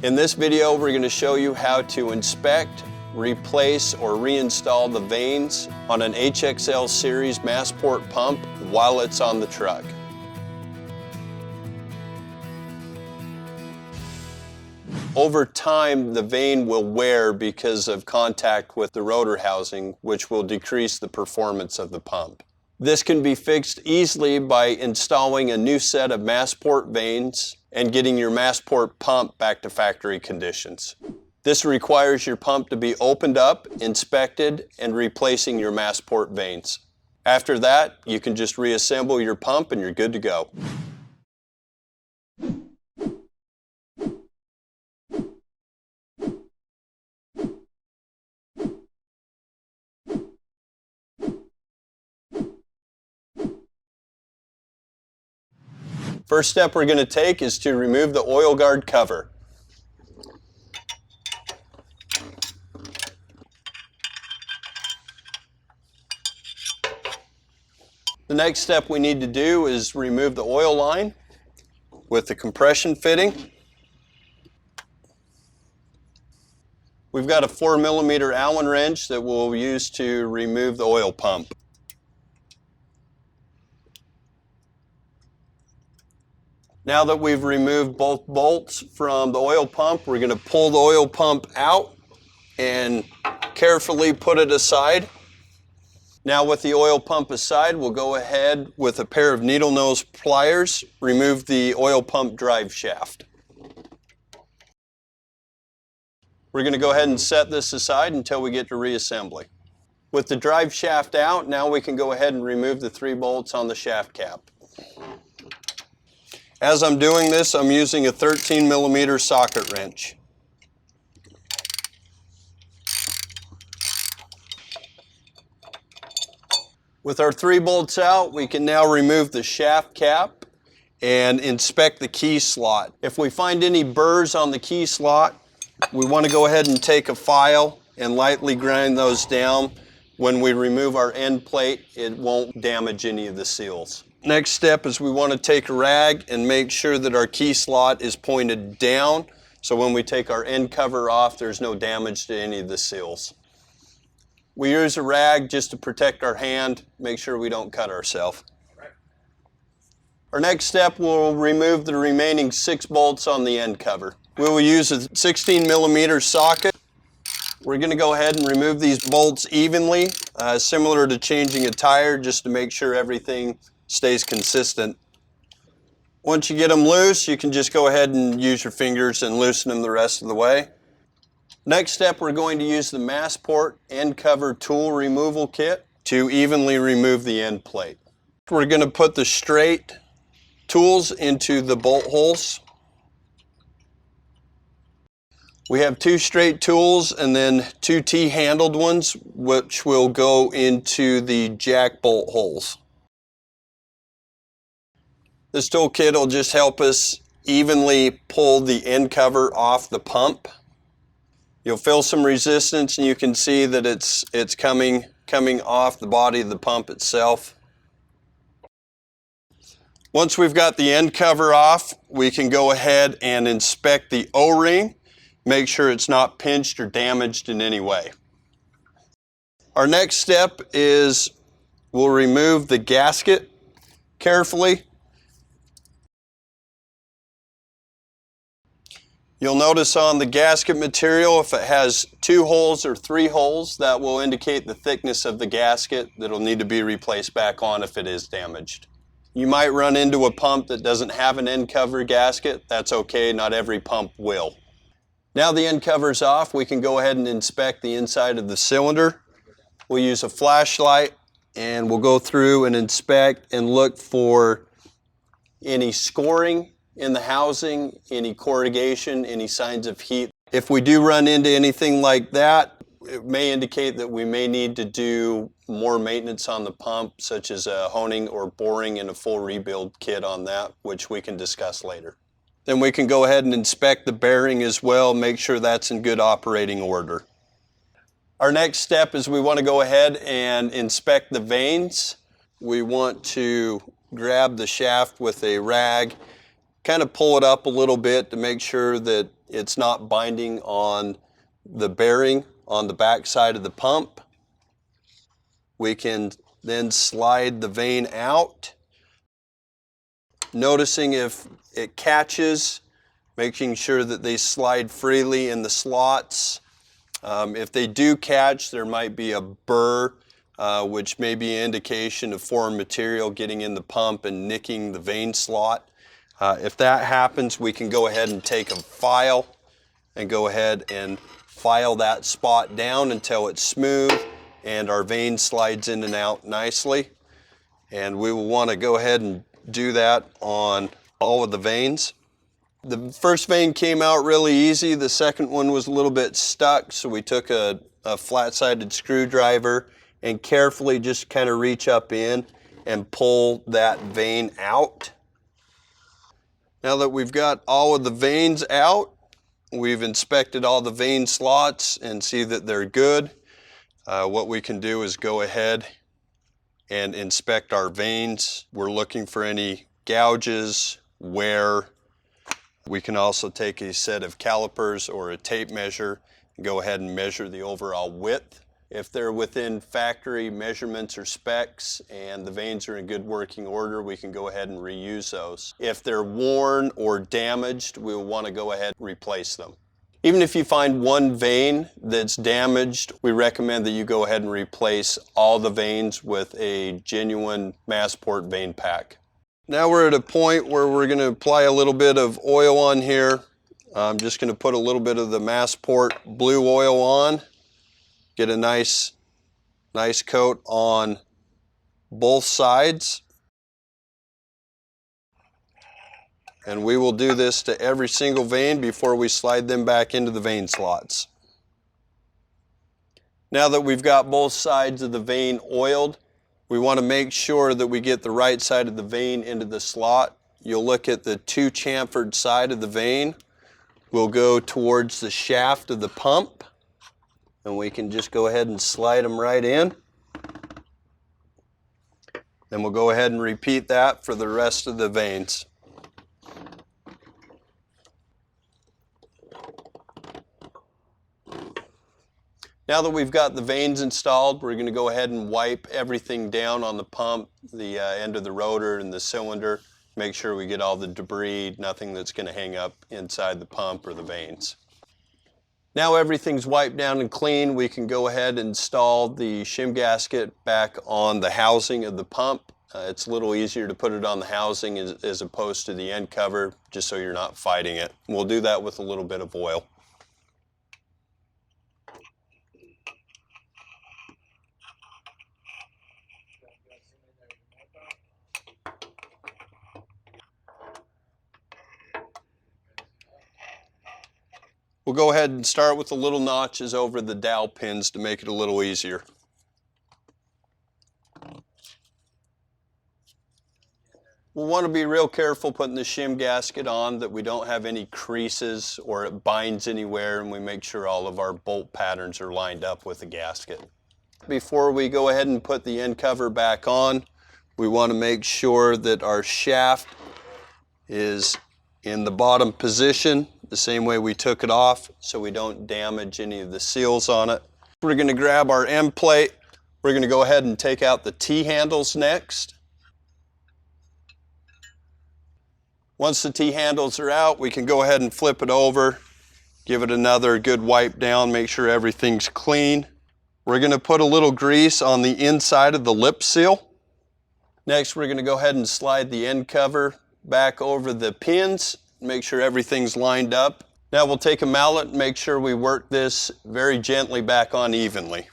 In this video, we're going to show you how to inspect, replace, or reinstall the vanes on an HXL series Masport pump while it's on the truck. Over time, the vane will wear because of contact with the rotor housing, which will decrease the performance of the pump. This can be fixed easily by installing a new set of Masport vanes and getting your Masport pump back to factory conditions. This requires your pump to be opened up, inspected, and replacing your Masport vanes. After that, you can just reassemble your pump and you're good to go. First step we're going to take is to remove the oil guard cover. The next step we need to do is remove the oil line with the compression fitting. We've got a 4mm Allen wrench that we'll use to remove the oil pump. Now that we've removed both bolts from the oil pump, we're going to pull the oil pump out and carefully put it aside. Now with the oil pump aside, we'll go ahead with a pair of needle nose pliers, remove the oil pump drive shaft. We're going to go ahead and set this aside until we get to reassembly. With the drive shaft out, now we can go ahead and remove the 3 bolts on the shaft cap. As I'm doing this, I'm using a 13mm socket wrench. With our 3 bolts out, we can now remove the shaft cap and inspect the key slot. If we find any burrs on the key slot, we want to go ahead and take a file and lightly grind those down. When we remove our end plate, it won't damage any of the seals. Next step is we want to take a rag and make sure that our key slot is pointed down, so when we take our end cover off, there's no damage to any of the seals. We use a rag just to protect our hand, make sure we don't cut ourselves. Our next step, we'll remove the remaining 6 bolts on the end cover. We will use a 16mm socket. We're going to go ahead and remove these bolts evenly, similar to changing a tire, just to make sure everything stays consistent. Once you get them loose, you can just go ahead and use your fingers and loosen them the rest of the way. Next step, we're going to use the Masport end cover tool removal kit to evenly remove the end plate. We're going to put the straight tools into the bolt holes. We have 2 straight tools and then 2 T-handled ones, which will go into the jack bolt holes. This toolkit will just help us evenly pull the end cover off the pump. You'll feel some resistance and you can see that it's coming off the body of the pump itself. Once we've got the end cover off, we can go ahead and inspect the O-ring, make sure it's not pinched or damaged in any way. Our next step is we'll remove the gasket carefully. You'll notice on the gasket material, if it has 2 holes or 3 holes, that will indicate the thickness of the gasket that'll need to be replaced back on if it is damaged. You might run into a pump that doesn't have an end cover gasket. That's okay, not every pump will. Now the end cover's off, we can go ahead and inspect the inside of the cylinder. We'll use a flashlight and we'll go through and inspect and look for any scoring in the housing, any corrugation, any signs of heat. If we do run into anything like that, it may indicate that we may need to do more maintenance on the pump, such as honing or boring in a full rebuild kit on that, which we can discuss later. Then we can go ahead and inspect the bearing as well, make sure that's in good operating order. Our next step is we want to go ahead and inspect the vanes. We want to grab the shaft with a rag, kind of pull it up a little bit to make sure that it's not binding on the bearing on the back side of the pump. We can then slide the vane out, noticing if it catches, making sure that they slide freely in the slots. If they do catch, there might be a burr, which may be an indication of foreign material getting in the pump and nicking the vane slot. If that happens, we can go ahead and take a file and go ahead and file that spot down until it's smooth and our vane slides in and out nicely. And we will want to go ahead and do that on all of the vanes. The first vane came out really easy. The second one was a little bit stuck, so we took a flat-sided screwdriver and carefully just kind of reach up in and pull that vane out. Now that we've got all of the vanes out, we've inspected all the vane slots and see that they're good. What we can do is go ahead and inspect our vanes. We're looking for any gouges, wear. We can also take a set of calipers or a tape measure and go ahead and measure the overall width. If they're within factory measurements or specs and the vanes are in good working order, we can go ahead and reuse those. If they're worn or damaged, we will want to go ahead and replace them. Even if you find one vane that's damaged, we recommend that you go ahead and replace all the vanes with a genuine Masport vane pack. Now we're at a point where we're going to apply a little bit of oil on here. I'm just going to put a little bit of the Masport blue oil on. Get a nice coat on both sides. And we will do this to every single vane before we slide them back into the vane slots. Now that we've got both sides of the vane oiled, we want to make sure that we get the right side of the vane into the slot. You'll look at the two chamfered side of the vane. We'll go towards the shaft of the pump, and we can just go ahead and slide them right in. Then we'll go ahead and repeat that for the rest of the vanes. Now that we've got the vanes installed, we're going to go ahead and wipe everything down on the pump, the end of the rotor and the cylinder. Make sure we get all the debris, nothing that's going to hang up inside the pump or the vanes. Now everything's wiped down and clean, we can go ahead and install the shim gasket back on the housing of the pump. It's a little easier to put it on the housing as opposed to the end cover, just so you're not fighting it. We'll do that with a little bit of oil. We'll go ahead and start with the little notches over the dowel pins to make it a little easier. We'll want to be real careful putting the shim gasket on that we don't have any creases or it binds anywhere, and we make sure all of our bolt patterns are lined up with the gasket. Before we go ahead and put the end cover back on, we want to make sure that our shaft is in the bottom position the same way we took it off, so we don't damage any of the seals on it. We're going to grab our end plate. We're going to go ahead and take out the T-handles next. Once the T-handles are out, we can go ahead and flip it over, give it another good wipe down, make sure everything's clean. We're going to put a little grease on the inside of the lip seal. Next, we're going to go ahead and slide the end cover back over the pins, make sure everything's lined up. Now we'll take a mallet and make sure we work this very gently back on evenly.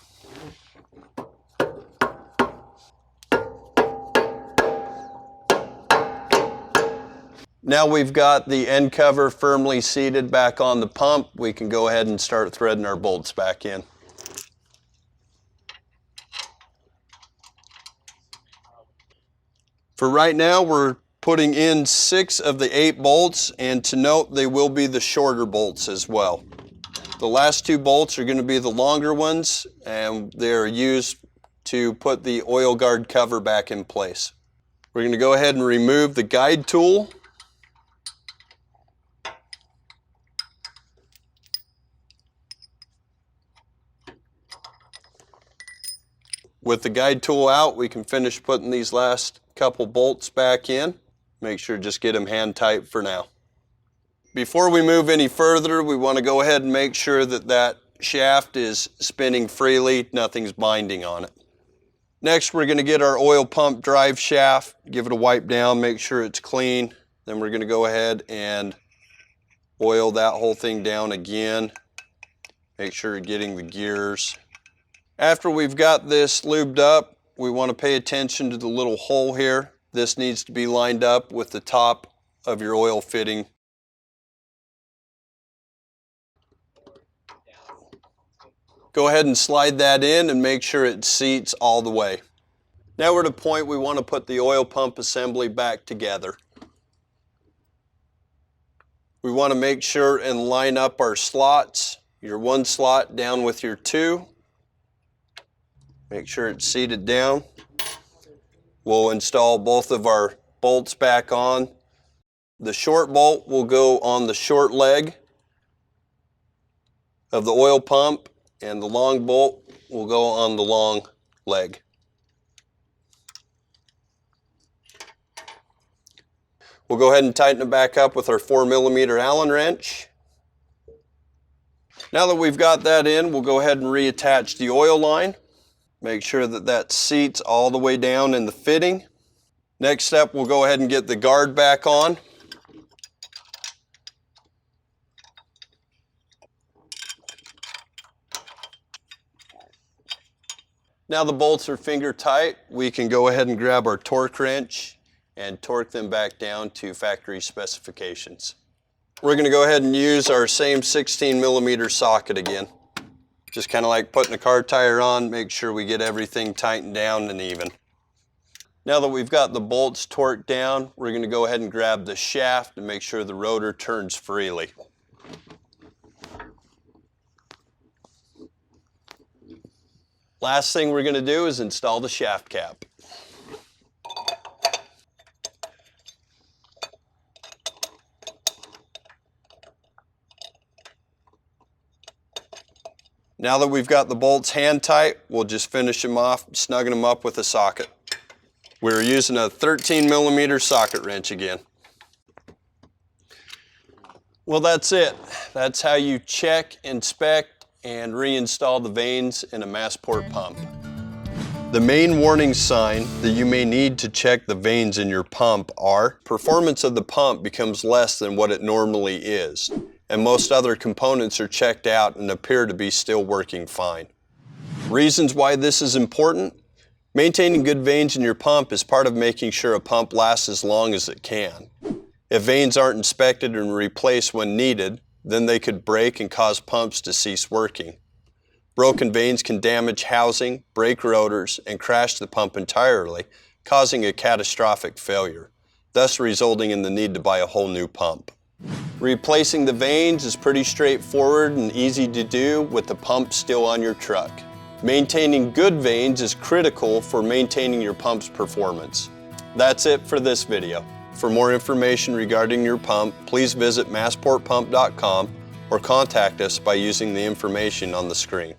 Now we've got the end cover firmly seated back on the pump, we can go ahead and start threading our bolts back in. For right now, we're putting in 6 of the 8 bolts, and to note, they will be the shorter bolts as well. The last 2 bolts are going to be the longer ones, and they're used to put the oil guard cover back in place. We're going to go ahead and remove the guide tool. With the guide tool out, we can finish putting these last couple bolts back in. Make sure just get them hand tight for now. Before we move any further, we want to go ahead and make sure that that shaft is spinning freely, nothing's binding on it. Next, we're going to get our oil pump drive shaft, give it a wipe down, make sure it's clean. Then we're going to go ahead and oil that whole thing down again. Make sure you're getting the gears. After we've got this lubed up, we want to pay attention to the little hole here. This needs to be lined up with the top of your oil fitting. Go ahead and slide that in and make sure it seats all the way. Now we're at a point we want to put the oil pump assembly back together. We want to make sure and line up our slots. Your one slot down with your two. Make sure it's seated down. We'll install both of our bolts back on. The short bolt will go on the short leg of the oil pump, and the long bolt will go on the long leg. We'll go ahead and tighten it back up with our 4mm Allen wrench. Now that we've got that in, we'll go ahead and reattach the oil line. Make sure that that seats all the way down in the fitting. Next step, we'll go ahead and get the guard back on. Now the bolts are finger tight, we can go ahead and grab our torque wrench and torque them back down to factory specifications. We're going to go ahead and use our same 16mm socket again. Just kind of like putting a car tire on, make sure we get everything tightened down and even. Now that we've got the bolts torqued down, we're going to go ahead and grab the shaft and make sure the rotor turns freely. Last thing we're going to do is install the shaft cap. Now that we've got the bolts hand tight, we'll just finish them off, snugging them up with a socket. We're using a 13mm socket wrench again. Well, that's it. That's how you check, inspect, and reinstall the vanes in a Masport pump. The main warning sign that you may need to check the vanes in your pump are: performance of the pump becomes less than what it normally is, and most other components are checked out and appear to be still working fine. Reasons why this is important: maintaining good vanes in your pump is part of making sure a pump lasts as long as it can. If vanes aren't inspected and replaced when needed, then they could break and cause pumps to cease working. Broken vanes can damage housing, break rotors, and crash the pump entirely, causing a catastrophic failure, thus resulting in the need to buy a whole new pump. Replacing the vanes is pretty straightforward and easy to do with the pump still on your truck. Maintaining good vanes is critical for maintaining your pump's performance. That's it for this video. For more information regarding your pump, please visit masportpump.com or contact us by using the information on the screen.